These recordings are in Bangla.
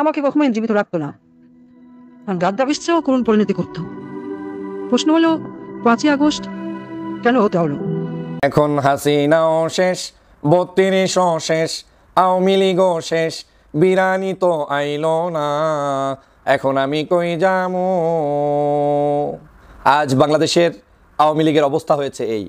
আমাকে কখনোই জীবিত রাখতো না, কারণ গাদ্দাফির চেয়েও করুণ পরিণতি করতো। প্রশ্ন হলো 5ই আগস্ট কেন হতে হলো? এখন হাসিনাও শেষ, 32ও শেষ, আওয়ামী লীগও শেষ, বিরানি তো আইলো না, এখন আমি কই যামু। আজ বাংলাদেশের আওয়ামী লীগের অবস্থা হয়েছে এই,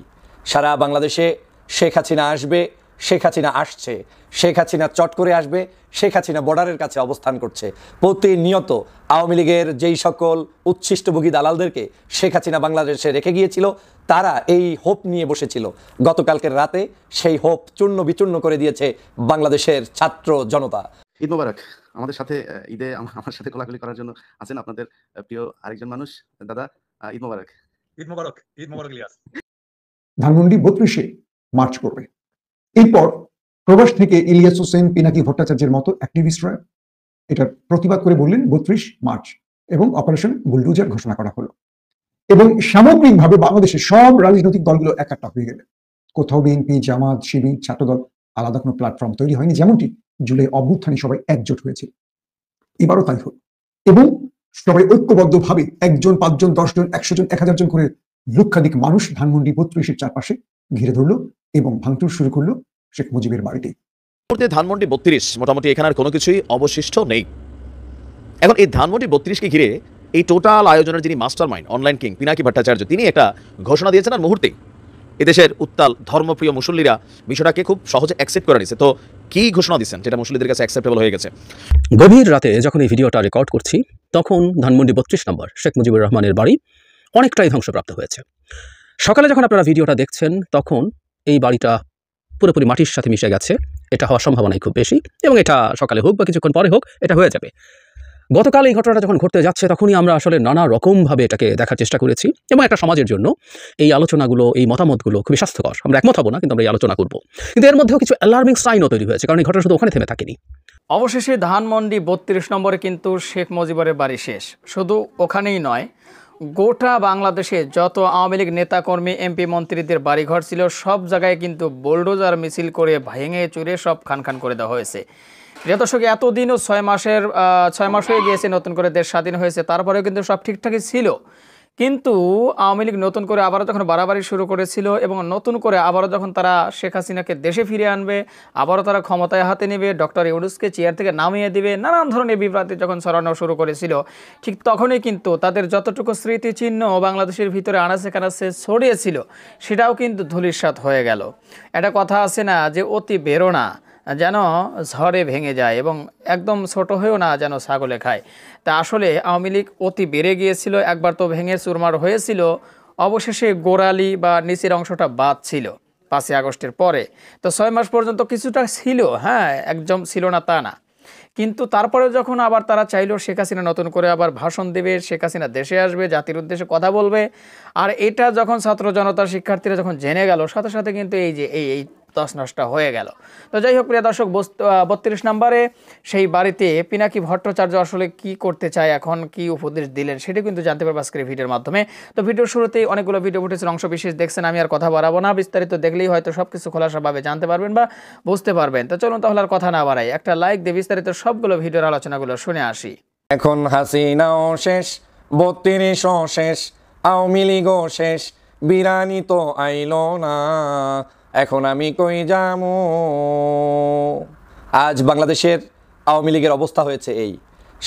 সারা বাংলাদেশে শেখ হাসিনা আসবে, শেখ হাসিনা আসছে, শেখ হাসিনা চট করে আসবে, শেখ হাসিনা বর্ডারের কাছে অবস্থান করছে। প্রতিনিয়ত আওয়ামী লীগের যেই সকল উচ্ছিষ্টভোগী দালালদেরকে শেখ হাসিনা বাংলাদেশে রেখে গিয়েছিল, তারা এই হোপ নিয়ে বসেছিল। গতকালকের রাতে সেই হোপ চূর্ণ বিচূর্ণ করে দিয়েছে বাংলাদেশের ছাত্র জনতা। ঈদ মোবারক। আমাদের সাথে ঈদে আমার সাথে কোলাকুলি করার জন্য আছেন আপনাদের প্রিয় আরেকজন মানুষ। দাদা, ঈদ মোবারক। ঈদ মোবারক। ঈদ মোবারক ইলিয়াস। ধানমন্ডি 32-এ মার্চ করবে। এরপর প্রবাস থেকে ইলিয়াস হোসেন, পিনাকি ভট্টাচার্যের মতো অ্যাক্টিভিস্টরা এটার প্রতিবাদ করে বললেন 32 মার্চ এবং অপারেশন বুলডোজার ঘোষণা করা হলো। এবং সামগ্রিকভাবে বাংলাদেশের সব রাজনৈতিক দলগুলো একাট্টা হয়ে গেলে, কোথাও বিএনপি, জামাত, শিবির, ছাত্রদল আলাদা কোনো প্ল্যাটফর্ম তৈরি হয়নি, যেমনটি জুলাই অভ্যুত্থানে সবাই একজোট হয়েছিল। এবারও তাই হল এবং সবাই ঐক্যবদ্ধভাবে 1 জন, 5 জন, 10 জন, 100 জন, 1000 জন করে লক্ষাধিক মানুষ ধানমন্ডি 32-এর চারপাশে ঘিরে ধরলো এবং ভাঙচুর শুরু করলো শেখ মুজিবের বাড়িতে। ধানমন্ডি 32 মোটামুটি এখানে আর কোনো কিছুই অবশিষ্ট নেই। এখন এই ধানমন্ডি 32কে ঘিরে এই টোটাল আয়োজনের যিনি master mind, online king Pinaki Bhattacharya, তিনি একটা ঘোষণা দিয়েছেন আর মুহূর্তেই এদেশের উত্তাল ধর্মপ্রিয় মুসল্লিরা বিষয়টাকে খুব সহজে অ্যাকসেপ্ট করে নিছে। তো কি ঘোষণা দিচ্ছেন যেটা মুসল্লিদের কাছে অ্যাকসেপ্টেবল হয়ে গেছে? গভীর রাতে যখন এই ভিডিওটা রেকর্ড করছি, তখন ধানমন্ডি 32 নম্বর শেখ মুজিবুর রহমানের বাড়ি অনেকটাই ধ্বংসপ্রাপ্ত হয়েছে। সকালে যখন আপনারা ভিডিওটা দেখছেন, তখন এই বাড়িটা পুরোপুরি মাটির সাথে মিশে গেছে। এটা হওয়ার সম্ভাবনাই খুব বেশি এবং এটা সকালে হোক বা কিছুক্ষণ পরে হোক, এটা হয়ে যাবে। গতকাল এই ঘটনাটা যখন ঘটতে যাচ্ছে, তখনই আমরা আসলে নানা রকমভাবে এটাকে দেখার চেষ্টা করেছি এবং একটা সমাজের জন্য এই আলোচনাগুলো, এই মতামতগুলো খুবই স্বাস্থ্যকর। আমরা একমত হব না, কিন্তু আমরা এই আলোচনা করব। কিন্তু এর মধ্যেও কিছু অ্যালার্মিং সাইনও তৈরি হয়েছে, কারণ এই ঘটনা শুধু ওখানে থেমে থাকেনি। অবশেষে ধানমন্ডি 32 নম্বরে কিন্তু শেখ মুজিবের বাড়ি শেষ। শুধু ওখানেই নয়, গোটা বাংলাদেশে যত আওয়ামী লীগ নেতাকর্মী, এমপি, মন্ত্রীদের বাড়িঘর ছিল, সব জায়গায় কিন্তু বুলডোজার মিছিল করে ভেঙে চুরে সব খান খান করে দেওয়া হয়েছে। প্রিয় দর্শক, এতদিনও 6 মাস হয়ে গিয়েছে নতুন করে দেশ স্বাধীন হয়েছে, তারপরেও কিন্তু সব ঠিকঠাকই ছিল। কিন্তু আওয়ামী লীগ নতুন করে আবারও যখন বাড়াবাড়ি শুরু করেছিল এবং নতুন করে আবারও যখন তারা শেখ হাসিনাকে দেশে ফিরিয়ে আনবে, আবারও তারা ক্ষমতায় হাতে নেবে, ডক্টর ইউনূসকে চেয়ার থেকে নামিয়ে দিবে, নানান ধরনের বিভ্রান্তি যখন ছড়ানো শুরু করেছিল, ঠিক তখনই কিন্তু তাদের যতটুকু স্মৃতিচিহ্ন বাংলাদেশের ভিতরে আনাচে কানাচে ছড়িয়েছিল, সেটাও কিন্তু ধূলিসাৎ হয়ে গেল। একটা কথা আছে না যে অতি বেরো না যেন ঝড়ে ভেঙে যায় এবং একদম ছোট হয়েও না যেন ছাগলে খায়। তা আসলে আওয়ামী লীগ অতি বেড়ে গিয়েছিল, একবার তো ভেঙে চুরমার হয়েছিল। অবশেষে গোড়ালি বা নিচের অংশটা বাদ ছিল 5ই আগস্টের পরে। তো 6 মাস পর্যন্ত কিছুটা ছিল, হ্যাঁ, একদম ছিল না তা না। কিন্তু তারপরে যখন আবার তারা চাইলো শেখ হাসিনা নতুন করে আবার ভাষণ দেবে, শেখ হাসিনা দেশে আসবে, জাতির উদ্দেশ্যে কথা বলবে, আর এটা যখন ছাত্র জনতা, শিক্ষার্থীরা যখন জেনে গেল, সাথে সাথে কিন্তু এই যে এই তছনছটা হয়ে গেল। তো যাই হোক প্রিয় দর্শক, 32 নম্বরে সেই বাড়িতে পিনাকি ভট্টাচার্য আসলে কি করতে চায়, এখন কি উপদেশ দিলেন, সেটা কিন্তু জানতে পারবো আজকের ভিডিওর মাধ্যমে। তো ভিডিওর শুরুতেই অনেকগুলো ভিডিও ফুটেজের অংশ বিশেষ দেখছেন, আমি আর কথা বাড়াবো না, বিস্তারিত দেখলেই হয়তো সবকিছু খোলাসাভাবে জানতে পারবেন বা বুঝতে পারবেন। তো চলুন তাহলে আর কথা না বাড়াই, একটা লাইক দিয়ে বিস্তারিত সবগুলো ভিডিওর আলোচনাগুলো শুনে আসি। এখন হাসিনাও শেষ, 32ও শেষ, আওয়ামী লীগও শেষ, বিরানি তো আইলো না, এখন আমি কই যামু। আজ বাংলাদেশের আওয়ামী লীগের অবস্থা হয়েছে এই,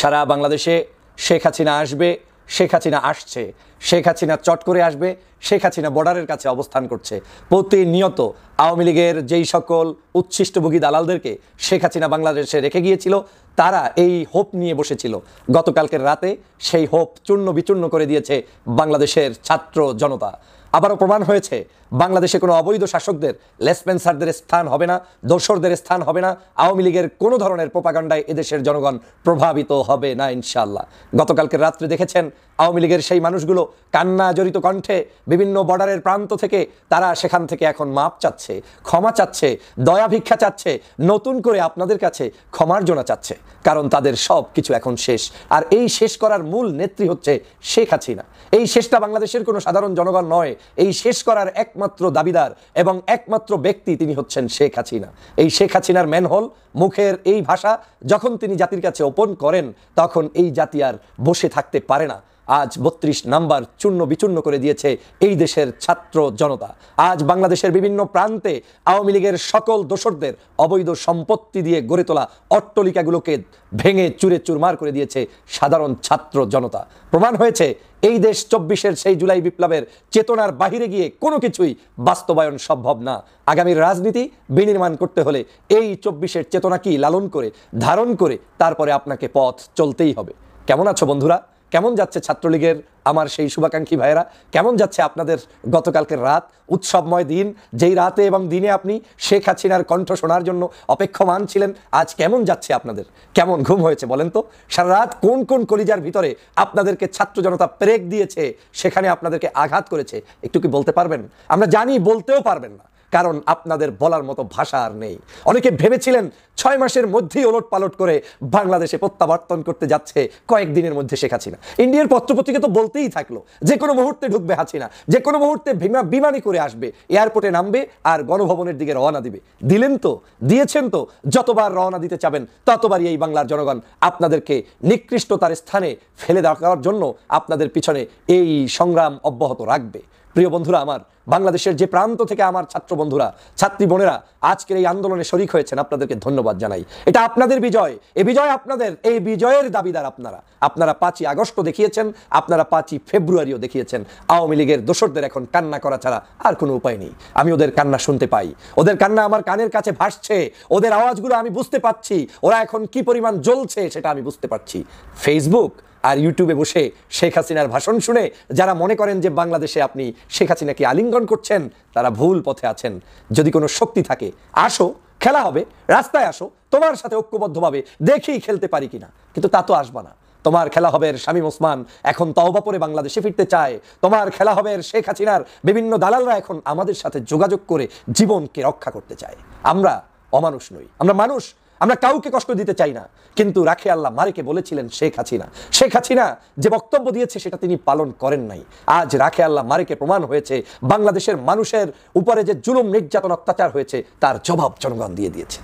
সারা বাংলাদেশে শেখ হাসিনা আসবে, শেখ হাসিনা আসছে, শেখ হাসিনা চট করে আসবে, শেখ হাসিনা বর্ডারের কাছে অবস্থান করছে। প্রতিনিয়ত আওয়ামী লীগের যেই সকল উচ্ছিষ্টভোগী দালালদেরকে শেখ হাসিনা বাংলাদেশে রেখে গিয়েছিল, তারা এই হোপ নিয়ে বসেছিল। গতকালকের রাতে সেই হোপ চূর্ণ বিচূর্ণ করে দিয়েছে বাংলাদেশের ছাত্র জনতা। আবারও প্রমাণ হয়েছে বাংলাদেশে কোনো অবৈধ শাসকদের, লেসপেন্সারদের স্থান হবে না, দোসরদের স্থান হবে না, আওয়ামী লীগের কোনো ধরনের প্রোপাগান্ডায় এদেশের জনগণ প্রভাবিত হবে না ইনশাআল্লাহ। গতকালকে রাত্রে দেখেছেন আওয়ামী লীগের সেই মানুষগুলো কান্না জড়িত কণ্ঠে বিভিন্ন বর্ডারের প্রান্ত থেকে তারা সেখান থেকে এখন মাপ চাচ্ছে, ক্ষমা চাচ্ছে, দয়া ভিক্ষা চাচ্ছে, নতুন করে আপনাদের কাছে ক্ষমার্জনা চাচ্ছে, কারণ তাদের সব কিছু এখন শেষ। আর এই শেষ করার মূল নেত্রী হচ্ছে শেখ হাসিনা। এই শেষটা বাংলাদেশের কোনো সাধারণ জনগণ নয়, এই শেষ করার একমাত্র দাবিদার এবং একমাত্র ব্যক্তি তিনি হচ্ছেন শেখ হাসিনা। এই শেখ হাসিনার ম্যানহোল মুখের এই ভাষা যখন তিনি জাতির কাছে ওপেন করেন, তখন এই জাতি আর বসে থাকতে পারে না। আজ 32 নাম্বার চূর্ণ বিচূর্ণ করে দিয়েছে এই দেশের ছাত্র জনতা। আজ বাংলাদেশের বিভিন্ন প্রান্তে আওয়ামী লীগের সকল দোসরদের অবৈধ সম্পত্তি দিয়ে গড়ে তোলা অট্টালিকাগুলোকে ভেঙে চুরে চুরমার করে দিয়েছে সাধারণ ছাত্র জনতা। প্রমাণ হয়েছে এই দেশ 24-এর সেই জুলাই বিপ্লবের চেতনার বাহিরে গিয়ে কোনো কিছুই বাস্তবায়ন সম্ভব না। আগামীর রাজনীতি বিনির্মাণ করতে হলে এই 24-এর চেতনাকেই লালন করে ধারণ করে তারপরে আপনাকে পথ চলতেই হবে। কেমন আছো বন্ধুরা? কেমন যাচ্ছে ছাত্রলীগের আমার সেই শুভাকাঙ্ক্ষী ভাইয়েরা? কেমন যাচ্ছে আপনাদের গতকালকের রাত, উৎসবময় দিন, যেই রাতে এবং দিনে আপনি শেখ হাসিনার কণ্ঠ শোনার জন্য অপেক্ষমান ছিলেন? আজ কেমন যাচ্ছে আপনাদের? কেমন ঘুম হয়েছে বলেন তো? সারা রাত কোন কোন কলিজার ভিতরে আপনাদেরকে ছাত্র জনতা প্রেক দিয়েছে, সেখানে আপনাদেরকে আঘাত করেছে, একটু কি বলতে পারবেন? আমরা জানি বলতেও পারবেন না, কারণ আপনাদের বলার মতো ভাষা আর নেই। অনেকে ভেবেছিলেন 6 মাসের মধ্যেই ওলট পালট করে বাংলাদেশে প্রত্যাবর্তন করতে যাচ্ছে কয়েকদিনের মধ্যে শেখ হাসিনা। ইন্ডিয়ার পত্রপত্রিকা তো বলতেই থাকলো যে কোনো মুহূর্তে ঢুকবে হাসিনা, যে কোনো মুহূর্তে বিমানে করে আসবে, এয়ারপোর্টে নামবে আর গণভবনের দিকে রওনা দিবে। দিলেন তো, দিয়েছেন তো। যতবার রওনা দিতে চাবেন ততবারই এই বাংলার জনগণ আপনাদেরকে নিকৃষ্টতার স্থানে ফেলে দেওয়ার জন্য আপনাদের পিছনে এই সংগ্রাম অব্যাহত রাখবে। প্রিয় বন্ধুরা আমার, বাংলাদেশের যে প্রান্ত থেকে আমার ছাত্র বন্ধুরা, ছাত্রী বোনেরা আজকের এই আন্দোলনে শরিক হয়েছেন, আপনাদেরকে ধন্যবাদ জানাই। এটা আপনাদের বিজয়, এই বিজয় আপনাদের, এই বিজয়ের দাবিদার আপনারা। আপনারা 5ই আগস্ট দেখিয়েছেন, আপনারা 5ই ফেব্রুয়ারিও দেখিয়েছেন। আওয়ামী লীগের দোসরদের এখন কান্না করা ছাড়া আর কোনো উপায় নেই। আমি ওদের কান্না শুনতে পাই, ওদের কান্না আমার কানের কাছে ভাসছে, ওদের আওয়াজগুলো আমি বুঝতে পাচ্ছি, ওরা এখন কি পরিমাণ জ্বলছে সেটা আমি বুঝতে পারছি। ফেসবুক আর ইউটিউবে বসে শেখ হাসিনার ভাষণ শুনে যারা মনে করেন যে বাংলাদেশে আপনি শেখ হাসিনাকে আলিঙ্গন করছেন, তারা ভুল পথে আছেন। যদি কোনো শক্তি থাকে, আসো, খেলা হবে, রাস্তায় আসো, তোমার সাথে ঐক্যবদ্ধভাবে দেখি খেলতে পারি কিনা। কিন্তু তা তো আসবা না। তোমার খেলা হবে শামীম ওসমান এখন তওবা পরে বাংলাদেশে ফিরতে চায়। তোমার খেলা হবে শেখ হাসিনার বিভিন্ন দালালরা এখন আমাদের সাথে যোগাযোগ করে জীবনকে রক্ষা করতে চায়। আমরা অমানুষ নই, আমরা মানুষ। আমরা কাউকে কষ্ট দিতে চাই না, কিন্তু রাখে আল্লাহ মারেকে বলেছিলেন শেখ হাসিনা। শেখ হাসিনা যে বক্তব্য দিয়েছে সেটা তিনি পালন করেন নাই। আজ রাখে আল্লাহ মারেকে প্রমাণ হয়েছে বাংলাদেশের মানুষের উপরে যে জুলুম নির্যাতন অত্যাচার হয়েছে তার জবাব জনগণ দিয়ে দিয়েছে।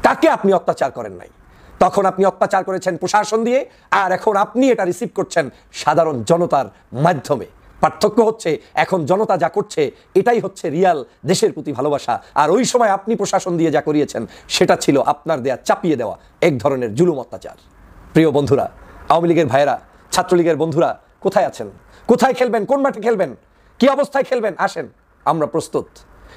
কাকে আপনি অত্যাচার করেন নাই? তখন আপনি অত্যাচার করেছেন প্রশাসন দিয়ে, আর এখন আপনি এটা রিসিভ করছেন সাধারণ জনতার মাধ্যমে। পার্থক্য হচ্ছে এখন জনতা যা করছে এটাই হচ্ছে রিয়াল দেশের প্রতি ভালোবাসা, আর ওই সময় আপনি প্রশাসন দিয়ে যা করিয়েছেন সেটা ছিল আপনার দেয়া চাপিয়ে দেওয়া এক ধরনের জুলুম অত্যাচার। প্রিয় বন্ধুরা, আওয়ামী লীগের ভাইয়েরা, ছাত্রলীগের বন্ধুরা কোথায় আছেন? কোথায় খেলবেন? কোন মাঠে খেলবেন? কি অবস্থায় খেলবেন? আসেন, আমরা প্রস্তুত,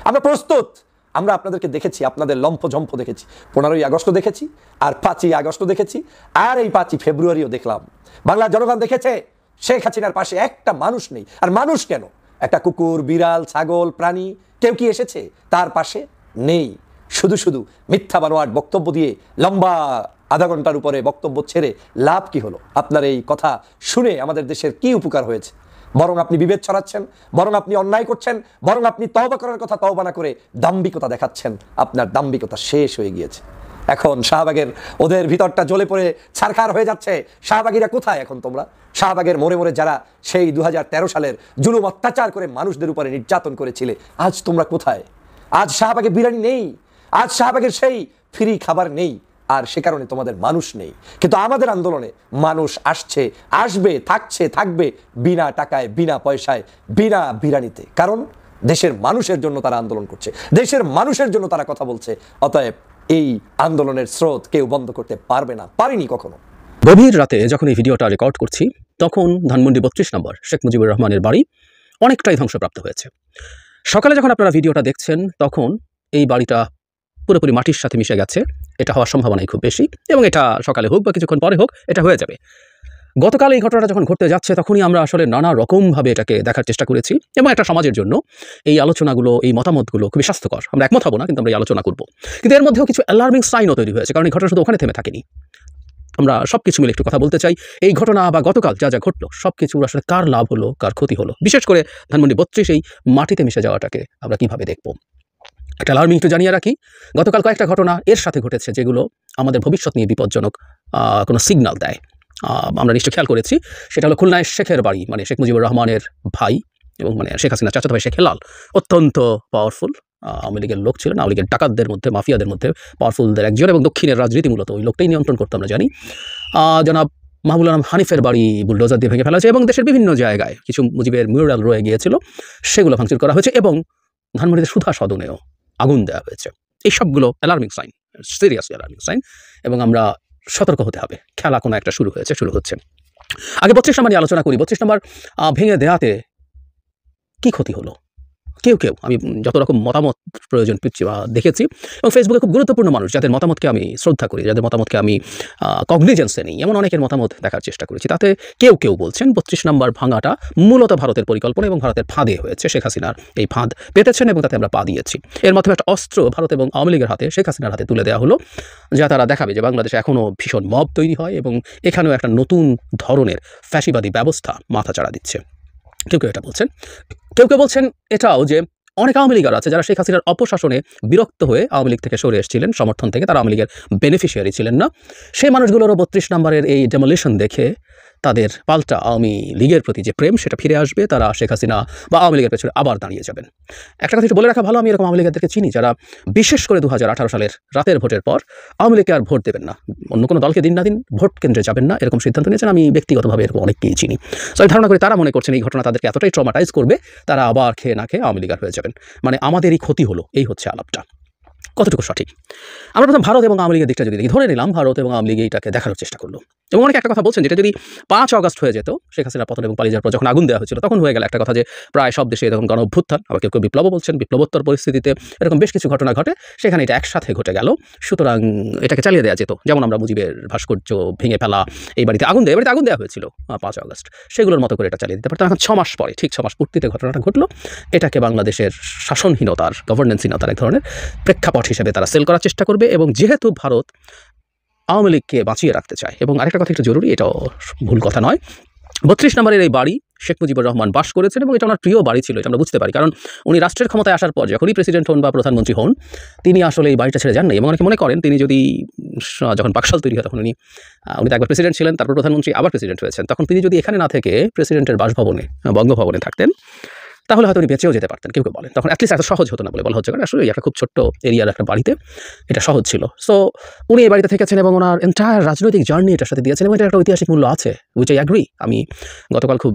আমরা প্রস্তুত। আমরা আপনাদেরকে দেখেছি, আপনাদের লম্ফঝম্প দেখেছি, 15ই আগস্ট দেখেছি, আর 5ই আগস্ট দেখেছি, আর এই 5ই ফেব্রুয়ারিও দেখলাম। বাংলার জনগণ দেখেছে শেখ হাসিনার পাশে একটা মানুষ নেই। আর মানুষ কেন, একটা কুকুর, বিড়াল, ছাগল, প্রাণী কেউ কি এসেছে তার পাশে? নেই। শুধু শুধু মিথ্যা বানোয়াট বক্তব্য দিয়ে লম্বা আধা ঘন্টার উপরে বক্তব্য ছেড়ে লাভ কি হলো? আপনার এই কথা শুনে আমাদের দেশের কি উপকার হয়েছে? বরং আপনি বিভেদ ছড়াচ্ছেন, বরং আপনি অন্যায় করছেন, বরং আপনি তওবা করার কথা তওবা না করে দাম্ভিকতা দেখাচ্ছেন। আপনার দাম্ভিকতা শেষ হয়ে গিয়েছে। এখন শাহবাগের ওদের ভিতরটা জ্বলে পড়ে ছারখার হয়ে যাচ্ছে। শাহবাগীরা কোথায় এখন তোমরা? শাহবাগের মোড়ে মোড়ে যারা সেই 2013 সালের জুলুম অত্যাচার করে মানুষদের উপরে নির্যাতন করেছিলে, আজ তোমরা কোথায়? আজ শাহবাগে বিরিয়ানি নেই, আজ শাহবাগের সেই ফ্রি খাবার নেই, আর সে কারণে তোমাদের মানুষ নেই। কিন্তু আমাদের আন্দোলনে মানুষ আসছে, আসবে, থাকছে, থাকবে বিনা টাকায়, বিনা পয়সায়, বিনা বিরানিতে। কারণ দেশের মানুষের জন্য তারা আন্দোলন করছে, দেশের মানুষের জন্য তারা কথা বলছে। অতএব এই আন্দোলনের স্রোত কেউ বন্ধ করতে পারবে না, পারেনি কখনো। গভীর রাতে যখন এই ভিডিওটা রেকর্ড করছি, তখন ধানমন্ডি 32 নম্বর শেখ মুজিবুর রহমানের বাড়ি অনেকটাই ধ্বংসপ্রাপ্ত হয়েছে। সকালে যখন আপনারা ভিডিওটা দেখছেন, তখন এই বাড়িটা পুরোপুরি মাটির সাথে মিশে গেছে। এটা হওয়ার সম্ভাবনাই খুব বেশি, এবং এটা সকালে হোক বা কিছুক্ষণ পরে হোক, এটা হয়ে যাবে। গতকাল এই ঘটনাটা যখন ঘটতে যাচ্ছে, তখনই আমরা আসলে নানা রকমভাবে এটাকে দেখার চেষ্টা করেছি, এবং একটা সমাজের জন্য এই আলোচনাগুলো, এই মতামতগুলো খুবই স্বাস্থ্যকর। আমরা একমত হব না, কিন্তু আমরা এই আলোচনা করব। কিন্তু এর মধ্যেও কিছু অ্যালার্মিং সাইনও তৈরি হয়েছে, কারণ এই ঘটনা শুধু ওখানে থেমে থাকেনি। আমরা সবকিছু মিলে একটু কথা বলতে চাই। এই ঘটনা বা গতকাল যা যা ঘটলো সবকিছুর আসলে কার লাভ হলো, কার ক্ষতি হলো, বিশেষ করে ধানমন্ডি 32 এই মাটিতে মিশে যাওয়াটাকে আমরা কিভাবে দেখব। একটা অ্যালার্মিং একটু জানিয়ে রাখি, গতকাল কয়েকটা ঘটনা এর সাথে ঘটেছে যেগুলো আমাদের ভবিষ্যৎ নিয়ে বিপজ্জনক কোনো সিগন্যাল দেয়। আমরা নিশ্চয় খেয়াল করেছি, সেটা হলো খুলনায় শেখের বাড়ি, মানে শেখ মুজিবুর রহমানের ভাই এবং মানে শেখ হাসিনা চাচাতো ভাই শেখ হেলাল অত্যন্ত পাওয়ারফুল আওয়ামী লীগের লোক ছিলেন, আওয়ামী লীগের ডাকাতদের মধ্যে, মাফিয়াদের মধ্যে পাওয়ারফুলদের একজন, এবং দক্ষিণের রাজনীতি মূলত ওই লোকটাই নিয়ন্ত্রণ করতে আমরা জানি। জনাব মাহবুবুল আলম হানিফের বাড়ি বুলডোজার দিয়ে ভেঙে ফেলা হয়েছে এবং দেশের বিভিন্ন জায়গায় কিছু মুজিবের মিউরাল রয়ে গিয়েছিল, সেগুলো ভাঙচুর করা হয়েছে এবং ধানমন্ডিতে সুধা সদনেও আগুন দেওয়া হয়েছে। এই সবগুলো alarming sign, seriously alarming sign, এবং আমরা সতর্ক হতে হবে। খেলা কোনো একটা শুরু হচ্ছে। আগে 32 নম্বর নিয়ে আলোচনা করি। 32 নম্বর ভেঙে দেওয়াতে কি ক্ষতি হলো? কেউ আমি যত রকম মতামত প্রয়োজন দেখেছি, এবং ফেসবুকে খুব গুরুত্বপূর্ণ মানুষ যাদের মতামতকে আমি শ্রদ্ধা করি, যাদের মতামতকে আমি কগনিজেন্সে নিই, এমন অনেকের মতামত দেখার চেষ্টা করেছি। তাতে কেউ বলছেন 32 নম্বর ভাঙাটা মূলত ভারতের পরিকল্পনা এবং ভারতের ফাঁদে হয়েছে। শেখ হাসিনার এই ফাঁদ পেতেছেন এবং তাতে আমরা পা দিয়েছি। এর মাধ্যমে একটা অস্ত্র ভারত এবং আওয়ামী লীগের হাতে, শেখ হাসিনার হাতে তুলে দেওয়া হলো, যা তারা দেখাবে যে বাংলাদেশে এখনও ভীষণ মব তৈরি হয় এবং এখানেও একটা নতুন ধরনের ফ্যাসিবাদী ব্যবস্থা মাথাচাড়া দিচ্ছে। কেউ এটা বলছেন। কেউ বলছেন এটাও যে অনেক আওয়ামী লীগার আছে যারা শেখ হাসিনার অপশাসনে বিরক্ত হয়ে আওয়ামী লীগ থেকে সরে এসেছিলেন, সমর্থন থেকে তারা আওয়ামী লীগের বেনিফিশিয়ারি ছিলেন না। সেই মানুষগুলোরও 32 নম্বরের এই ডেমোলিশন দেখে তাদের পাল্টা আওয়ামী লীগের প্রতি যে প্রেম সেটা ফিরে আসবে, তারা শেখ হাসিনা বা আওয়ামী লীগের পেছনে আবার দাঁড়িয়ে যাবেন। একটা কথা একটু বলে রাখা ভালো, আমি এরকম আওয়ামী লীগেরদেরকে চিনি যারা বিশেষ করে 2018 সালের রাতের ভোটের পর আওয়ামী লীগকে আর ভোট দেবেন না, অন্য কোনো দলকে দিন না দিন ভোট কেন্দ্রে যাবেন না, এরকম সিদ্ধান্ত নিয়েছেন। আমি ব্যক্তিগতভাবে এরকম অনেককেই চিনি। তো আমি ধারণা করি তারা মনে করছেন এই ঘটনা তাদেরকে এতটাই ট্রমাটাইজ করবে, তারা আবার খেয়ে না খেয়ে আওয়ামী লীগার হয়ে যাবেন। মানে আমাদেরই ক্ষতি হলো, এই হচ্ছে আলাপটা। কতটুকু সঠিক? আমরা প্রথম ভারত এবং আওয়ামী লীগের দিকটা যদি দেখি, ধরে নিলাম ভারত এবং আওয়ামী লীগ এইটাকে দেখানোর চেষ্টা করলো, এবং অনেকে একটা কথা বলছেন যেটা যদি 5 আগস্ট হয়ে যেত, শেখ হাসিনার পতন এবং পালিয়ে যাওয়ার পর যখন আগুন দেওয়া হয়েছিল, তখন হয়ে গেল একটা কথা যে প্রায় সব দেশে এরকম গণ অভ্যুত্থান, আবার কেউ বিপ্লবও বলছেন, বিপ্লবোত্তর পরিস্থিতিতে এরকম বেশ কিছু ঘটনা ঘটে, সেখানে এটা একসাথে ঘটে গেল, সুতরাং এটাকে চালিয়ে দেওয়া যেত। যেমন আমরা মুজিবের ভাস্কর্য ভেঙে ফেলা, এই বাড়িতে আগুন দেওয়া হয়েছিল 5 আগস্ট, সেগুলোর মতো করে এটা চালিয়ে দিতে পারতাম। এখন 6 মাস পরে, ঠিক 6 মাস পূর্তিতে ঘটনাটা ঘটলো, এটাকে বাংলাদেশের শাসনহীনতার, গভর্নেন্সহীনতার এক ধরনের প্রেক্ষাপট হিসেবে তারা সেল করার চেষ্টা করবে। এবং যেহেতু ভারত আওয়ামী লীগকে বাঁচিয়ে রাখতে চায়, এবং আরেকটা কথা একটু জরুরি, এটাও ভুল কথা নয়, 32 নম্বরের এই বাড়ি শেখ মুজিবুর রহমান বাস করেছেন এবং এটা ওনার প্রিয় বাড়ি ছিল, এটা আমরা বুঝতে পারি। কারণ উনি রাষ্ট্রের ক্ষমতায় আসার পর যখনই প্রেসিডেন্ট হন বা প্রধানমন্ত্রী হন, তিনি আসলে এই বাড়িটা ছেড়ে যান না। এবং অনেকে মনে করেন তিনি যদি যখন বাকশাল তৈরি হয় তখন উনি তো একবার প্রেসিডেন্ট ছিলেন, তারপর প্রধানমন্ত্রী, আবার প্রেসিডেন্ট হয়েছেন, তখন তিনি যদি এখানে না থেকে প্রেসিডেন্টের বাসভবনে, বঙ্গভবনে থাকতেন, তাহলে হয়তো উনি বেঁচেও যেতে পারতেন। কেউ বলেন তখন অ্যাটলিস্ট এত সহজ হতো না বলে বলা হচ্ছে, কারণ আসলে একটা খুব ছোট্ট এরিয়ার একটা বাড়িতে এটা সহজ ছিল। সো উনি এই বাড়িতে থেকেছেন এবং ওনার এন্টায়ার রাজনৈতিক জার্নি এটার সাথে দিয়েছেন, এবং এটা একটা ঐতিহাসিক মূল্য আছে, উইচ আই অ্যাগ্রি। আমি গতকাল খুব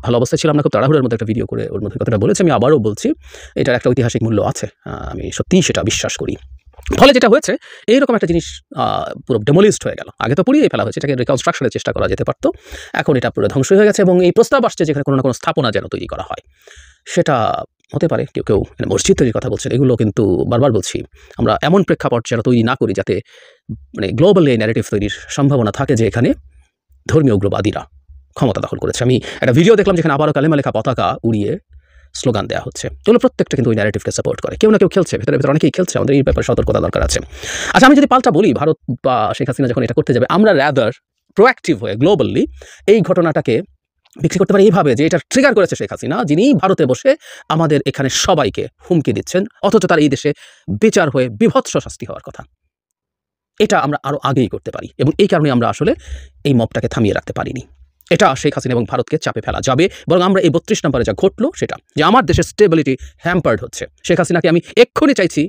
ভালো অবস্থায় ছিলাম না, খুব তাড়াহুড়োর মধ্যে একটা ভিডিও করে ওর মধ্যে কথাটা বলেছি, আমি আবারও বলছি, এটার একটা ঐতিহাসিক মূল্য আছে, আমি সত্যিই সেটা বিশ্বাস করি। ফলে যেটা হয়েছে, এইরকম একটা জিনিস পুরো ডেমোলিস্ট হয়ে গেল। আগে তো পুড়িয়ে ফেলা হয়েছে, এটাকে রিকনস্ট্রাকশনের চেষ্টা করা যেতে পারতো, এখন এটা পুরো ধ্বংস হয়ে গেছে। এবং এই প্রস্তাব আসছে যেখানে কোনো না কোনো স্থাপনা যেন তৈরি করা হয়, সেটা হতে পারে কেউ মসজিদ তৈরির কথা বলছেন। এগুলো কিন্তু বারবার বলছি, আমরা এমন প্রেক্ষাপট যেন তৈরি না করি যাতে মানে গ্লোবাল এই ন্যারেটিভ তৈরির সম্ভাবনা থাকে যে এখানে ধর্মীয় উগ্রবাদীরা ক্ষমতা দখল করেছে। আমি একটা ভিডিও দেখলাম যেখানে আবারও কালেমা লেখা পতাকা উড়িয়ে স্লোগান দেওয়া হচ্ছে, এগুলো প্রত্যেকটা কিন্তু ওই ন্যারেটিভকে সাপোর্ট করে। কেউ না কেউ খেলছে, ভেতরে অনেকেই খেলছে, আমাদের এই ব্যাপারে সতর্কতা দরকার আছে। আচ্ছা, আমি যদি পাল্টা বলি, ভারত বা শেখ হাসিনা যখন এটা করতে যাবে, আমরা রাদার প্রোঅ্যাক্টিভ হয়ে গ্লোবালি এই ঘটনাটাকে বিক্রি করতে পারি এইভাবে যে এটা ট্রিগার করেছে শেখ হাসিনা, যিনি ভারতে বসে আমাদের এখানে সবাইকে হুমকি দিচ্ছেন, অথচ তার এই দেশে বিচার হয়ে বিভৎস শাস্তি হওয়ার কথা। এটা আমরা আরও আগেই করতে পারি, এবং এই কারণে আমরা আসলে এই মবটাকে থামিয়ে রাখতে পারিনি। এটা শেখ হাসিনা এবং ভারতকে চাপে ফেলা যাবে, বরং আমরা এই 32 নম্বরে যা ঘটলো সেটা যে আমার দেশের স্টেবিলিটি হ্যাম্পার্ড হচ্ছে, শেখ হাসিনাকে আমি এক্ষুনি চাইছি,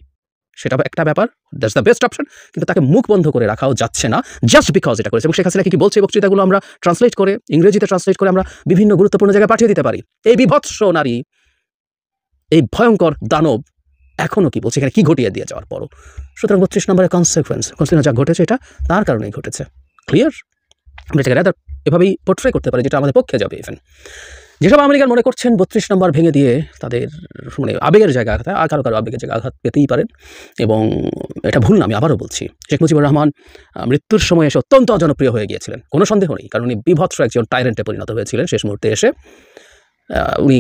সেটা একটা ব্যাপার, দ্যাটস দ্য বেস্ট অপশন, কিন্তু তাকে মুখ বন্ধ করে রাখাও যাচ্ছে না জাস্ট বিকজ এটা করেছে। এবং শেখ হাসিনাকে কি বলছে বক্তৃতাগুলো আমরা ট্রান্সলেট করে, ইংরেজিতে ট্রান্সলেট করে আমরা বিভিন্ন গুরুত্বপূর্ণ জায়গায় পাঠিয়ে দিতে পারি। এই বিভৎস নারী, এই ভয়ঙ্কর দানব এখনও কি বলছে, এখানে কি ঘটিয়ে দিয়ে যাওয়ার পরও। সুতরাং 32 নম্বরের কনসিকুয়েন্স যা ঘটেছে এটা তার কারণেই ঘটেছে। ক্লিয়ার? আমরা এটাকে রাদার এভাবেই পোর্ট্রে করতে পারি, যেটা আমাদের পক্ষে যাবে। ইভেন যেসব আওয়ামী লীগার মনে করছেন 32 নম্বর ভেঙে দিয়ে তাদের মানে আবেগের জায়গা আঘাত, আর কারো আবেগের জায়গা আঘাত পেতেই পারেন, এবং এটা ভুল না। আমি আবারও বলছি, শেখ মুজিবুর রহমান মৃত্যুর সময় এসে অত্যন্ত অজনপ্রিয় হয়ে গিয়েছিলেন, কোনো সন্দেহ নেই, কারণ উনি বিভৎস একজন টাইরেন্টে পরিণত হয়েছিলেন শেষ মুহূর্তে এসে। উনি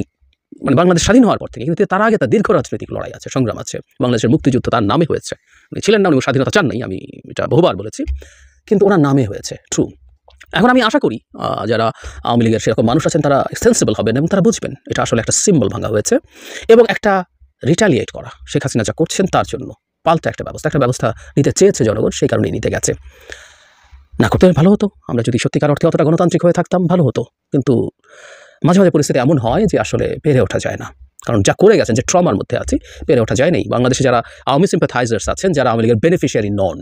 মানে বাংলাদেশ স্বাধীন হওয়ার পর থেকে, কিন্তু তার আগে তার দীর্ঘ রাজনৈতিক লড়াই আছে, সংগ্রাম আছে, বাংলাদেশের মুক্তিযুদ্ধ তার নামে হয়েছে। উনি ছিলেন না, উনি স্বাধীনতা চান নাই, আমি এটা বহুবার বলেছি, কিন্তু ওনার নামে হয়েছে, ট্রু। এখন আমি আশা করি যারা আওয়ামী লীগের সেরকম মানুষ আছেন তারা সেন্সিবল হবেন এবং তারা বুঝবেন এটা আসলে একটা সিম্বল ভাঙা হয়েছে এবং একটা রিটালিয়েট করা শেখ হাসিনা যা করছেন তার জন্য পাল্টা একটা ব্যবস্থা নিতে চেয়েছে জনগণ, সেই কারণেই নিতে গেছে। না করতে ভালো হতো, আমরা যদি সত্যিকার অর্থে অতটা গণতান্ত্রিক হয়ে থাকতাম ভালো হতো, কিন্তু মাঝে মাঝে পরিস্থিতি এমন হয় যে আসলে পেরে ওঠা যায় না, কারণ যা করে গেছেন, যে ট্রমার মধ্যে আছি, পেরে ওঠা যায় নেই। বাংলাদেশে যারা আওয়ামী সিম্প্যাথাইজার্স আছেন, যারা আওয়ামী লীগের বেনিফিশিয়ারি নন,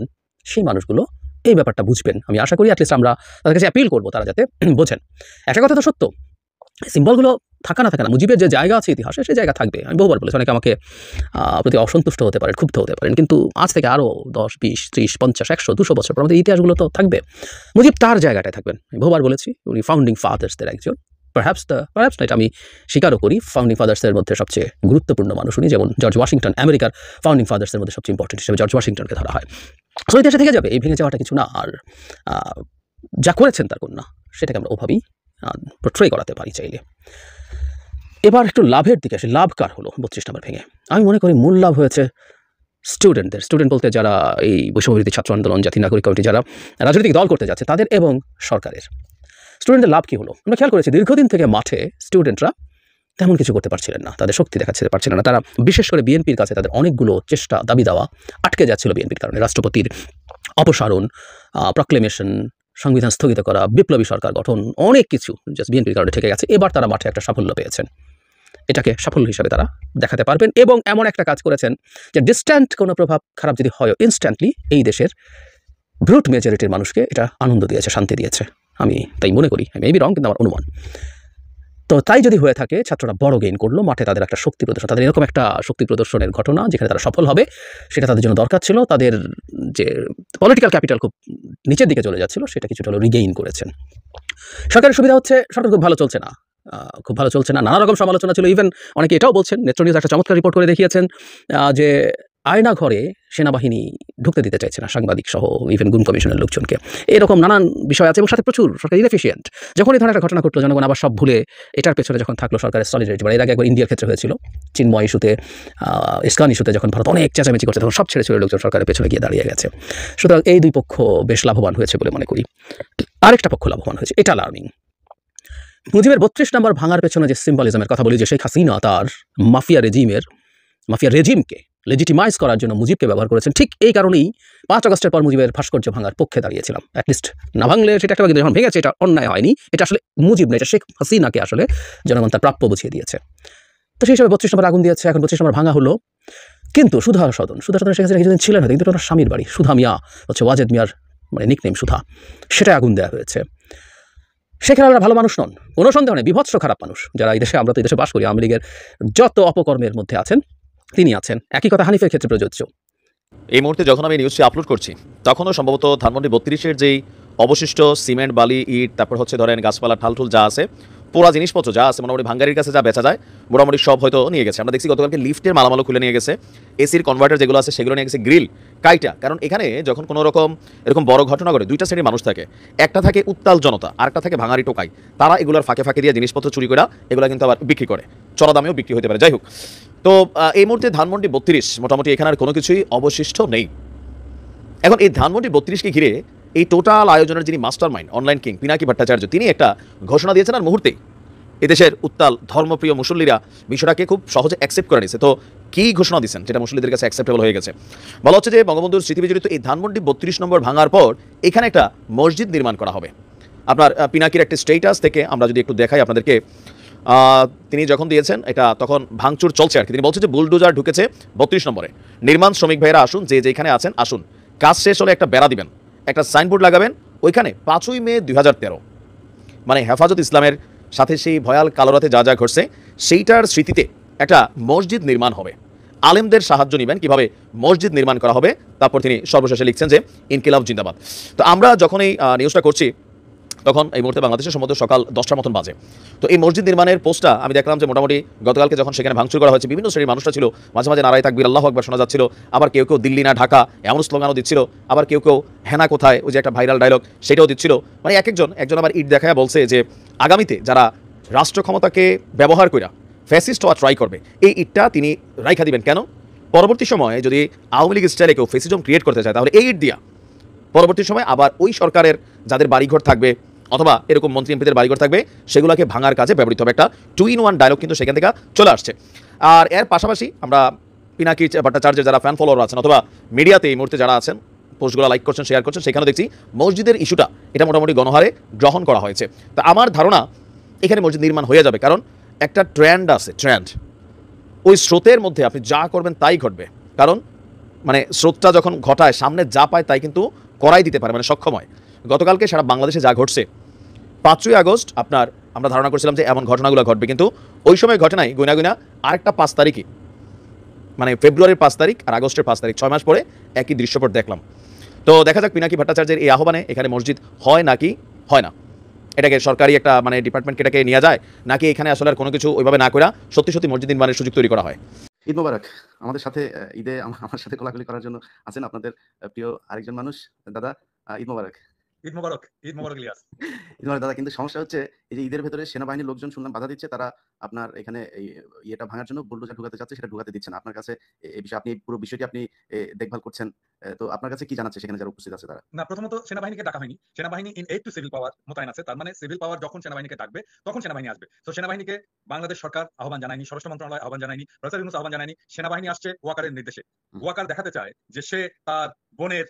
সেই মানুষগুলো এই ব্যাপারটা বুঝবেন। আমি আশা করি অ্যাটলিস্ট আমরা তাদের কাছে অ্যাপিল করবো তারা যাতে বোঝেন। একটা কথা তো সত্য, সিম্বলগুলো থাকা না থাকে না, মুজিবের যে জায়গা আছে ইতিহাসে সেই জায়গা থাকবে। আমি বহুবার বলেছি, অনেকে আমাকে প্রতি অসন্তুষ্ট হতে পারেন, ক্ষুব্ধ হতে পারেন, কিন্তু আজ থেকে আরও 10, 20, 30, 50, 100, 200 বছর পর আমাদের ইতিহাসগুলো তো থাকবে। মুজিব তার জায়গাটায় থাকবেন। আমি বহুবার বলেছি উনি ফাউন্ডিং ফাদার্সদের একজন, পারহ্যাপস না, এটা আমি স্বীকারও করি, ফাউন্ডিং ফাদার্সের মধ্যে সবচেয়ে গুরুত্বপূর্ণ মানুষ উনি। যেমন জর্জ ওয়াশিংটন আমেরিকার ফাউন্ডিং ফাদার্সের মধ্যে সবচেয়ে ইম্পর্টেন্ট হিসেবে জর্জ ওয়াশিংটনকে ধরা হয়। সো ইতিহাসে থেকে যাবে, এই ভেঙে যাওয়াটা কিছু না। আর যা করেছেন তার কন্যা, সেটাকে আমরা ওভাবেই পোট্রে করাতে পারি চাইলে। এবার একটু লাভের দিকে আসি। লাভ কার হলো 32 নম্বর ভেঙে? আমি মনে করি মূল লাভ হয়েছে স্টুডেন্টদের। স্টুডেন্ট বলতে যারা এই বৈষম্যবিরোধী ছাত্র আন্দোলন, জাতীয় নাগরিক কমিটি, যারা রাজনৈতিক দল করতে যাচ্ছে তাদের এবং সরকারের। স্টুডেন্টদের লাভ কী হলো? আমরা খেয়াল করেছি দীর্ঘদিন থেকে মাঠে স্টুডেন্টরা তেমন কিছু করতে পারছিলেন না, তাদের শক্তি দেখাতে পারছিলেন না। তারা বিশেষ করে বিএনপির কাছে তাদের অনেকগুলো চেষ্টা, দাবি দেওয়া আটকে যাচ্ছিল বিএনপির কারণে। রাষ্ট্রপতির অপসারণ, প্রক্লেমেশন, সংবিধান স্থগিত করা, বিপ্লবী সরকার গঠন, অনেক কিছু জাস্ট বিএনপির কারণে ঠেকে গেছে। এবার তারা মাঠে একটা সাফল্য পেয়েছেন, এটাকে সাফল্য হিসাবে তারা দেখাতে পারবেন। এবং এমন একটা কাজ করেছেন যে ডিস্ট্যান্ট কোনো প্রভাব খারাপ যদি হয়, ইনস্ট্যান্টলি এই দেশের ব্রুট মেজরিটির মানুষকে এটা আনন্দ দিয়েছে, শান্তি দিয়েছে। আমি তাই মনে করি, মেবি রং, কিন্তু আমার অনুমান। তো তাই যদি হয়ে থাকে, ছাত্ররা বড় গেইন করলো, মাঠে তাদের একটা শক্তি প্রদর্শন, তাদের এরকম একটা শক্তি প্রদর্শনের ঘটনা যেখানে তারা সফল হবে, সেটা তাদের জন্য দরকার ছিল। তাদের যে পলিটিক্যাল ক্যাপিটাল খুব নিচের দিকে চলে যাচ্ছিল, সেটা কিছুটা হলো রিগেইন করেছেন। সরকারের সুবিধা হচ্ছে সরকার খুব ভালো চলছে না, নানা রকম সমালোচনা ছিল। ইভেন অনেকে এটাও বলছেন, নেত্র নিউজ একটা চমৎকার রিপোর্ট করে দেখিয়েছেন যে আয়না ঘরে সেনাবাহিনী ঢুকতে দিতে চাইছে না, সাংবাদিক সহ ইভেন গুম কমিশনের লোকজনকে। এরকম নানান বিষয় আছে এবং সাথে প্রচুর সরকার ইনএফিশিয়েন্ট। যখন এই ধরনের একটা ঘটনা ঘটলো, জনগণ আবার সব ভুলে এটার পেছনে যখন থাকলো সরকারের সলিডারিটি। এর আগে একবার ইন্ডিয়ার ক্ষেত্রে হয়েছিল, চিন্ময় ইস্যুতে, ইসলাম ইস্যুতে যখন ভারত অনেক চেঁচামেচি করছে, তখন সব ছেড়ে ছেড়ে লোকজন সরকারের পেছনে গিয়ে দাঁড়িয়ে গেছে। সুতরাং এই দুই পক্ষ বেশ লাভবান হয়েছে বলে মনে করি। আরেকটা পক্ষ লাভবান হয়েছে, এটা লার্নিং। মুজিবের 32 নম্বর ভাঙার পেছনে যে সিম্বলিজমের কথা বলি, যে শেখ হাসিনা তার মাফিয়া রেজিমকে লেজিটিমাইজ করার জন্য মুজিবকে ব্যবহার করেছেন, ঠিক এই কারণেই 5 আগস্টের পর মুজিবের ভাস্কর্য ভাঙার পক্ষে দাঁড়িয়েছিলাম। অ্যাটলিস্ট না ভাঙলে সেটা একটা, যখন ভেঙেছে এটা অন্যায় হয়নি, এটা আসলে মুজিব না, এটা শেখ হাসিনাকে আসলে জনগণ তার প্রাপ্য বুঝিয়ে দিয়েছে। তো সেই হিসাবে 32 নম্বর আগুন দিয়েছে, এখন 32 নম্বর ভাঙা হলো। কিন্তু সুধা সদন শেখ হাসিনা কিছুদিন ছিলেন হয়তো, কিন্তু ওনার স্বামীর বাড়ি, সুধা মিয়া হচ্ছে ওয়াজেদ মিয়ার নিকনেম সুধা, সেটা আগুন দেওয়া হয়েছে। সেখানে আমরা ভালো মানুষ নন, কোনো সন্দেহ নেই, বিভৎস খারাপ মানুষ যারা এই দেশে, আমরা তো এই দেশে বাস করি, আওয়ামী লীগের যত অপকর্মের মধ্যে আছেন তিনি আছেন। একই কথা হানিফের ক্ষেত্রে প্রযোজ্য। এই মুহূর্তে যখন আমি নিউজটি আপলোড করছি, তখনও সম্ভবত ধানমন্ডি 32-এর যেই অবশিষ্ট সিমেন্ট, বালি, ইট, তারপর হচ্ছে ধরেন গাছপালা, ঠালঠুল যা আছে, পোড়া জিনিসপত্র যা আছে, মোটামুটি ভাঙ্গারির কাছে যা বেচা যায় মোটামুটি সব হয়তো নিয়ে গেছে। আমরা দেখছি গতকালকে লিফটের মালামালও খুলে নিয়ে গেছে, এসির কনভার্টার যেগুলো আছে সেগুলো নিয়ে গেছে, গ্রিল, কাইটা। কারণ এখানে যখন কোনো রকম এরকম বড় ঘটনা ঘটে, দুইটা শ্রেণীর মানুষ থাকে, একটা থাকে উত্তাল জনতা, আরেকটা থাকে ভাঙারি টোকাই। তারা এগুলোর ফাঁকে ফাঁকে দিয়ে জিনিসপত্র চুরি করে এগুলো কিন্তু আবার বিক্রি করে, চড়া দামেও বিক্রি হতে পারে। যাই হোক, তো এই মুহূর্তে ধানমন্ডি 32 মোটামুটি এখানে আর কোনো কিছুই অবশিষ্ট নেই। এখন এই ধানমন্ডি 32-কে ঘিরে এই টোটাল আয়োজনের যিনি master mind, online king Pinaki Bhattacharya, তিনি একটা ঘোষণা দিয়েছেন, আর মুহূর্তেই এদেশের উত্তাল ধর্মপ্রিয় মুসল্লিরা বিষয়টাকে খুব সহজে অ্যাকসেপ্ট করে নিয়েছে। তো কী ঘোষণা দিচ্ছেন যেটা মুসল্লিদের কাছে অ্যাকসেপ্টেবল হয়ে গেছে? বলা হচ্ছে যে বঙ্গবন্ধুর স্মৃতিবিজড়িত এই ধানমন্ডি 32 নম্বর ভাঙার পর এখানে একটা মসজিদ নির্মাণ করা হবে। আপনার পিনাকির একটা স্টেটাস থেকে আমরা যদি একটু দেখাই আপনাদেরকে, তিনি যখন দিয়েছেন এটা তখন ভাঙচুর চলছে আর কি। তিনি বলছেন যে বুলডোজার ঢুকেছে 32 নম্বরে, নির্মাণ শ্রমিক ভাইয়েরা আসুন, যে যেখানে আছেন আসুন, কাজ শেষ হলে একটা বেড়া দিবেন, একটা সাইনবোর্ড লাগাবেন, ওইখানে 5ই মে 2013 মানে হেফাজত ইসলামের সাথে সেই ভয়াল কালো রাতে যা যা ঘটছে সেইটার স্মৃতিতে একটা মসজিদ নির্মাণ হবে। আলেমদের সাহায্য নেবেন কিভাবে মসজিদ নির্মাণ করা হবে। তারপর তিনি সর্বশেষে লিখছেন যে ইনকিলাব জিন্দাবাদ। তো আমরা যখন এই নিউজটা করছি তখন এই মুহূর্তে বাংলাদেশের সম্ভবত সকাল 10টার মতন বাজে। তো এই মসজিদ নির্মাণের পোস্টটা আমি দেখলাম যে মোটামুটি গতকালকে যখন সেখানে ভাঙচুর করা হয়েছে, বিভিন্ন শ্রেণীর মানুষরা ছিল, মাঝে মাঝে নারায়ে তাকবীর, আল্লাহু আকবার শোনা যাচ্ছিল, আবার কেউ কেউ দিল্লি না ঢাকা এমন স্লোগানও দিচ্ছিল, আবার কেউ কেউ হেনা কোথায়, ওই যে একটা ভাইরাল ডায়লগ সেটাও দিচ্ছিল। মানে একজন আবার ইট দেখায় বলছে যে আগামীতে যারা রাষ্ট্র ক্ষমতাকে ব্যবহার করে ফ্যাসিস্ট হওয়া ট্রাই করবে, এই ইটটা তিনি রাইখা দিবেন। কেন? পরবর্তী সময়ে যদি আওয়ামী লীগ স্টাইলে কেউ ফেসিজম ক্রিয়েট করতে চায়, তাহলে এই ইট দিয়া পরবর্তী সময় আবার ওই সরকারের যাদের বাড়িঘর থাকবে অথবা এরকম মন্ত্রী এমপিদের বাড়িঘর থাকবে সেগুলোকে ভাঙার কাজে ব্যবহৃত হবে। একটা 2-in-1 ডায়লগ কিন্তু সেখান থেকে চলে আসছে। আর এর পাশাপাশি আমরা পিনাকি ভট্টাচার্যের যারা ফ্যান ফলোয়ার আছেন অথবা মিডিয়াতে এই মুহূর্তে যারা আছেন, পোস্টগুলো লাইক করছেন, শেয়ার করছেন, সেখানে দেখছি মসজিদের ইস্যুটা এটা মোটামুটি গণহারে গ্রহণ করা হয়েছে। তা আমার ধারণা এখানে মসজিদ নির্মাণ হয়ে যাবে, কারণ একটা ট্রেন্ড আছে, ট্রেন্ড, ওই স্রোতের মধ্যে আপনি যা করবেন তাই ঘটবে। কারণ মানে স্রোতটা যখন ঘটায় সামনে যা পায় তাই কিন্তু করাই দিতে পারে, মানে সক্ষম হয়। গতকালকে সারা বাংলাদেশে যা ঘটছে, 5ই আগস্ট আপনার আমরা ধারণা করছিলাম যে এমন ঘটনাগুলো ঘটবে, কিন্তু ওই সময় ঘটে নাই। গুনা আরেকটা 5 তারিখই, মানে ফেব্রুয়ারির 5 তারিখ আর আগস্টের 5 তারিখ, 6 মাস পরে একই দৃশ্যপট দেখলাম। তো দেখা যাক পিনাকি ভট্টাচার্যের এই আহ্বানে এখানে মসজিদ হয় নাকি হয় না, এটাকে সরকারি একটা মানে ডিপার্টমেন্টকে এটাকে নিয়ে যায়, নাকি এখানে আসলে আর কোনো কিছু ওইভাবে না করে সত্যি সত্যি মসজিদ নির্মাণের সুযোগ তৈরি করা হয়। ঈদ মোবারক। আমাদের সাথে ঈদে আমার সাথে কোলাকুলি করার জন্য আছেন আপনাদের প্রিয় আরেকজন মানুষ। দাদা, ঈদ মোবারক। ঈদ মোবারক, ঈদ মোবারক ইলিয়াস। ঈদ মোবারক দাদা। কিন্তু সমস্যা হচ্ছে এই যে ঈদের ভেতরে সেনাবাহিনীর লোকজন শুনলাম বাধা দিচ্ছে, তারা আপনার এখানে এই ইয়েটা ভাঙার জন্য বুলডোজার ঢুকাতে চাচ্ছে, সেটা ঢুকাতে দিচ্ছে না। আপনার কাছে এই বিষয়ে আপনি পুরো বিষয়টি আপনি দেখভাল করছেন। তো আপনার কাছে কি জানাচ্ছে সেখানে যারা উপস্থিত আছে তারা? না, প্রথমত সেনাবাহিনীকে ডাকা হয়নি। সেনাবাহিনী ইন এইড টু সিভিল পাওয়ার মোতায়েন আছে। তার মানে সিভিল পাওয়ার যখন সেনাবাহিনীকে ডাকবে তখন সেনাবাহিনী আসবে। তো সেনাবাহিনীকে বাংলাদেশ সরকার আহ্বান জানায়নি, স্বরাষ্ট্র মন্ত্রণালয় আহ্বান জানায়নি, প্রফেসর ইউনূস আহ্বান জানায়নি। সেনাবাহিনী আসছে ওয়াকারের নির্দেশে। ওয়াকার দেখাতে চায় যে সে তার বোনের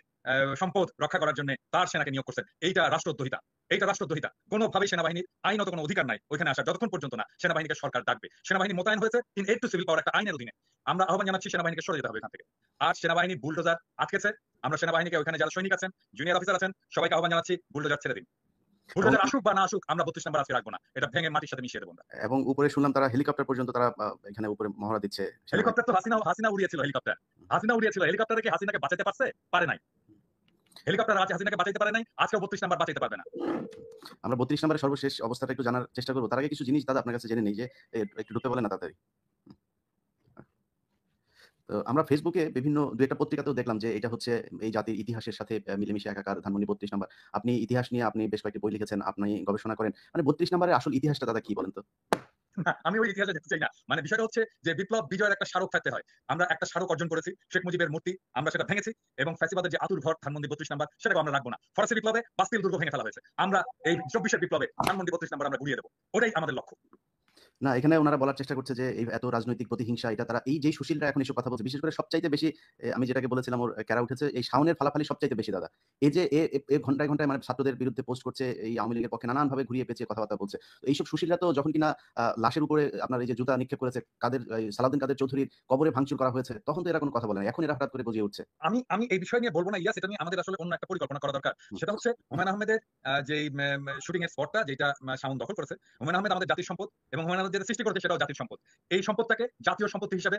সম্পদ রক্ষা করার জন্য তার সেনাকে নিয়োগ করছেন। এইটা রাষ্ট্রদ্রোহিতা, এইটা রাষ্ট্রদ্রোহিতা। কোনোভাবেই সেনাবাহিনীর আইনত কোনো অধিকার নাই ওইখানে আসার, যতক্ষণ পর্যন্ত না সেনাবাহিনীকে সরকার ডাকবে। সেনাবাহিনী মোতায়েন হয়েছে ইন এইড টু সিভিল পাওয়ার একটা আইনের অধীনে। আমরা আহ্বান জানাচ্ছি সেনাবাহিনীকে সরে যেতে হবে এখান থেকে। আর সেনাবাহিনী বুলডোজার আটকেছে। আমরা সেনাবাহিনীকে ওইখানে যারা সৈনিক আছেন, জুনিয়র অফিসার আছেন, সবাইকে আহ্বান জানাচ্ছি বুলডোজার ছেড়ে দিন। বুলডোজার আসুক বা না আসুক, আমরা 32 নাম্বার আজকে রাখবো না, এটা ভেঙে মাটির সাথে মিশিয়ে দেবো আমরা। এবং উপরে শুনলাম তারা হেলিকপ্টার পর্যন্ত তারা এখানে উপরে মহড়া দিচ্ছে। হেলিকপ্টার তো হাসিনা উড়িয়েছিল। হাসিনা উড়িয়েছিল হেলিকপ্টারে, কি হাসিনাকে বাঁচাতে পারছে? পারে নাই। হেলিকপ্টার আছে, হাসিনাকে বাঁচাতে পারে নাই, আজকে 32 নাম্বার বাঁচাতে পারবে না। আমরা 32 নম্বরের সর্বশেষ অবস্থাটা একটু জানার চেষ্টা করবো। তার আগে কিছু জিনিস দাদা আপনার কাছে জেনে নেই, যে একটু ঢুকতে বলেন না তাড়াতাড়ি। তো আমরা ফেসবুকে বিভিন্ন 2-একটা পত্রিকাতেও দেখলাম যে এটা হচ্ছে এই জাতির ইতিহাসের সাথে মিলেমিশে একাকার ধানমন্ডি 32 নাম্বার। আপনি ইতিহাস নিয়ে আপনি বেশ কয়েকটি বই লিখেছেন, আপনি গবেষণা করেন। মানে 32 নাম্বারের আসল ইতিহাসটা দাদা কি বলেন তো? না, আমি ওই ইতিহাসে যেতে চাই না। মানে বিষয়টা হচ্ছে যে বিপ্লব বিজয়ের একটা স্মারক থাকতে হয়। আমরা একটা স্মারক অর্জন করেছি, শেখ মুজিবের মূর্তি, আমরা সেটা ভেঙেছি, এবং ফ্যাসিবাদের যে আতুর ঘর ধানমন্ডি 32 নাম্বার সেটাকে আমরা রাখবো না। ফরাসি বিপ্লবে বাস্তিল দুর্গ ভেঙে ফেলা হয়েছে, আমরা এই 24-এর বিপ্লবে ধানমন্ডি 32 নাম্বার আমরা ঘুরিয়ে দেবো। ওটাই আমাদের লক্ষ্য। না, এখানে ওনারা বলার চেষ্টা করছে যে এই এত রাজনৈতিক প্রতিহিংসা, এটা তারা এই যে সুশীলরা এখন এসব কথা বলছে, বিশেষ করে সবচাইতে বেশি আমি যেটাকে বলেছিলাম ওর ক্যারা উঠেছে এই শাওনের ফালাফালি সবচাইতে বেশি দাদা। এই যে এ ঘন্টায় ঘন্টায় মানে ছাত্রদের বিরুদ্ধে পোস্ট করছে, এই আওয়ামী লীগের পক্ষে নানানভাবে ঘুরিয়ে পেঁচিয়ে কথাবার্তা বলছে। তো এইসব সুশীলরা তো যখন কিনা লাশের উপরে আপনার এই যে জুতা নিক্ষেপ করেছে, সালাউদ্দিন কাদের চৌধুরীর কবরে ভাঙচুর করা হয়েছে, তখন তো এরা কোনো কথা বলে না। এখন এরা হঠাৎ করে গজিয়ে উঠছে। আমি এই বিষয় নিয়ে বলবো না ইলিয়াস, এটা নিয়ে আমাদের আসলে অন্য একটা পরিকল্পনা করা দরকার। সেটা হচ্ছে হুমায়ুন আহমেদের যে শুটিং এর স্পটটা যেটা শাওন দখল করেছে, হুমায়ুন আহমেদ আমাদের জাতির সম্পদ, এবং হুমায়ুন আহমেদ যেটা সৃষ্টি করেছে সেটাও জাতির সম্পদ। এই সম্পদটাকে জাতীয় সম্পত্তি হিসেবে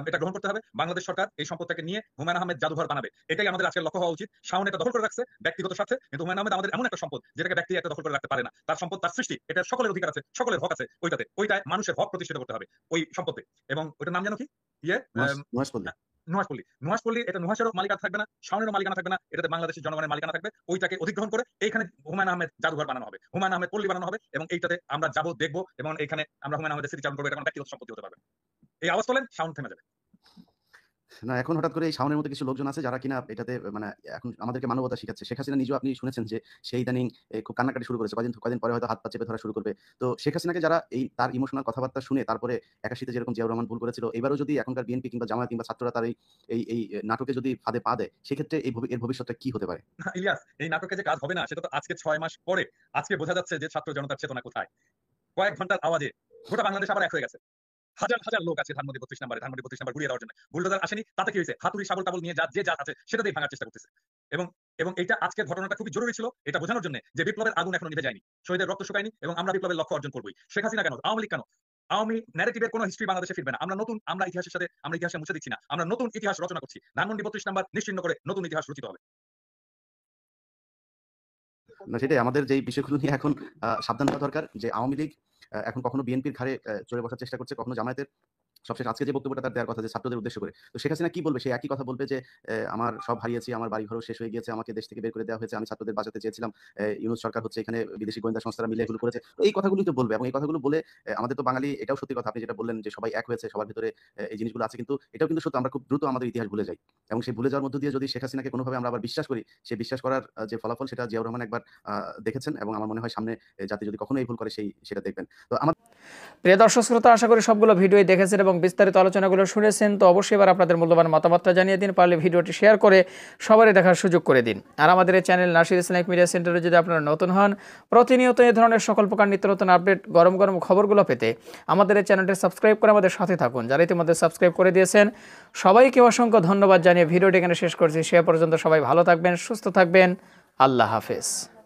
এটা গ্রহণ করতে হবে। বাংলাদেশ সরকার এই সম্পদটাকে নিয়ে হুমায়ুন আহমেদ জাদুঘর বানাবে, এটাই আমাদের আজকের লক্ষ্য হওয়া উচিত। শাওন এটা দখল করে রাখছে ব্যক্তিগত স্বার্থে, কিন্তু হুমায়ুন আহমেদ আমাদের এমন একটা সম্পদ যেটাকে ব্যক্তি একটা দখল করে রাখতে পারে না। তার সম্পদ, তার সৃষ্টি, এটা সকলের অধিকার আছে, সকলের হক আছে ওইটায় মানুষের হক প্রতিষ্ঠিত করতে হবে ওই সম্পদে। এবং ওইটার নাম জানো কি? নুহাশপল্লী। এটা নুহাশেরও মালিকানা থাকবে না, শাওনেরও মালিকানা থাকবে না, এটাতে বাংলাদেশের জনগণের মালিকানা থাকবে। ওইটাকে অধিগ্রহণ করে এইখানে হুমায়ুন আহমেদ জাদুঘর বানানো হবে, হুমায়ুন আহমেদ পল্লী বানানো হবে, এবং এইটাতে আমরা যাবো, দেখবো, এবং এখানে আমরা হুমায়ুন আহমেদের স্মৃতিচারণ করবো। এটা কোনো ব্যক্তিগত সম্পত্তি হতে পারবে। এই আওয়াজ তোলেন, শাওন থেমে যাবে। না, এখন হঠাৎ করে এই শাওনের মধ্যে কিছু লোকজন আছে যারা কিনা এটাতে মানে এখন আমাদেরকে মানবতা শিখাচ্ছে। শেখ হাসিনা নিজেও আপনি শুনেছেন যে সে ইদানিং খুব কান্নাকাটি শুরু করেছে। কয়দিন পরে হয়তো হাত পা চেপে ধরা শুরু করবে। তো শেখ হাসিনাকে যারা এই তার ইমোশনাল কথাবার্তা শুনে তারপরে 81-তে যেরকম জিয়াউর রহমান ভুল করেছিল, এবারও যদি এখনকার বিএনপি কিংবা জামায়াত কিংবা ছাত্ররা তার এই নাটকে যদি ফাঁদে পা দেয়, সেক্ষেত্রে এর ভবিষ্যৎটা কি হতে পারে? ইলিয়াস, এই নাটকে যে কাজ হবে না সেটা তো আজকে 6 মাস পরে আজকে বোঝা যাচ্ছে যে ছাত্র জনতার চেতনা কোথায়। কয়েক ঘন্টার আওয়াজে গোটা বাংলাদেশ আবার এক হয়ে গেছে। হাজার হাজার লোক আছে ধানমন্ডি 32 নাম্বার ঘুরিয়ে দেওয়ার জন্য। বুলডোজার আসেনি, তাতে কি হয়েছে? হাতুড়ি শাবল টাবল নিয়ে যা আছে সেটা দিয়ে ভাঙার চেষ্টা করতেছে। এবং এইটা আজকের ঘটনাটা খুবই জরুরি ছিল, এটা বোঝানোর জন্য যে বিপ্লবের আগুন এখনো নিভে যায়নি, শহীদের রক্ত শুকায়নি, এবং আমরা বিপ্লবের লক্ষ্য অর্জন করবই। শেখ হাসিনা কেন, আওয়ামী লীগ কেন, আওয়ামী ন্যারেটিভের কোনো হিস্ট্রি বাংলাদেশে ফিরবে না। আমরা ইতিহাসের সাথে আমরা ইতিহাসে মুছে দিচ্ছি না, আমরা নতুন ইতিহাস রচনা করছি। ধানমন্ডি 32 নাম্বার নিশ্চিহ্ন করে নতুন ইতিহাস রচিত হবে। না, সেটাই আমাদের যে বিষয়গুলো নিয়ে এখন সাবধান হওয়া দরকার, যে আওয়ামী লীগ এখন কখনো বিএনপির ঘাড়ে চড়ে বসার চেষ্টা করছে, কখনো জামায়াতের, সবশেষ আজকে যে বক্তব্যটা তার দেওয়ার কথা যে ছাত্রদের উদ্দেশ্য করে, তো শেখ হাসিনা কি বলবে? সে একই কথা বলবে যে আমার সব হারিয়েছি, আমার বাড়িঘরও শেষ হয়ে গিয়েছে, আমাকে দেশ থেকে বের করে দেওয়া হয়েছে, আমি ছাত্রদের বাঁচাতে চেয়েছিলাম, ইউনূস সরকার হচ্ছে এখানে বিদেশি গোয়েন্দা সংস্থারা মিলে এগুলো করেছে। তো এই কথাগুলোই তো বলবে, এবং এই কথাগুলো বলে আমাদের তো বাঙালি, এটাও সত্যি কথা আপনি যেটা বললেন যে সবাই এক হয়েছে, সবার ভিতরে এই জিনিসগুলো আছে, কিন্তু এটাও কিন্তু সত্য, আমরা খুব দ্রুত আমাদের ইতিহাস ভুলে যাই, এবং সেই ভুলে যাওয়ার মধ্য দিয়ে যদি শেখ হাসিনাকে কোনোভাবে আমরা আবার বিশ্বাস করি, সেই বিশ্বাস করার যে ফলাফল সেটা জিয়াউর রহমান একবার দেখেছেন, এবং আমার মনে হয় সামনে জাতি যদি কখনো এই ভুল করে সেটা দেখবেন। তো আমার প্রিয় দর্শক শ্রোতা, আশা করি সবগুলো ভিডিওই দেখেছেন এবং বিস্তারিত আলোচনাগুলো শুনেছেন। তো অবশ্যই এবার আপনাদের মূল্যবান মতামতটা জানিয়ে দিন, পারলে ভিডিওটি শেয়ার করে সবারই দেখার সুযোগ করে দিন। আর আমাদের এই চ্যানেল নাসির ইসলামিক মিডিয়া সেন্টারে যদি আপনারা নতুন হন, প্রতিনিয়ত এই ধরনের সকল প্রকার নিত্য নতুন আপডেট, গরম গরম খবরগুলো পেতে আমাদের এই চ্যানেলটি সাবস্ক্রাইব করে আমাদের সাথে থাকুন। যারা ইতিমধ্যে সাবস্ক্রাইব করে দিয়েছেন সবাইকে অসংখ্য ধন্যবাদ জানিয়ে ভিডিওটি এখানে শেষ করছি। সে পর্যন্ত সবাই ভালো থাকবেন, সুস্থ থাকবেন। আল্লাহ হাফেজ।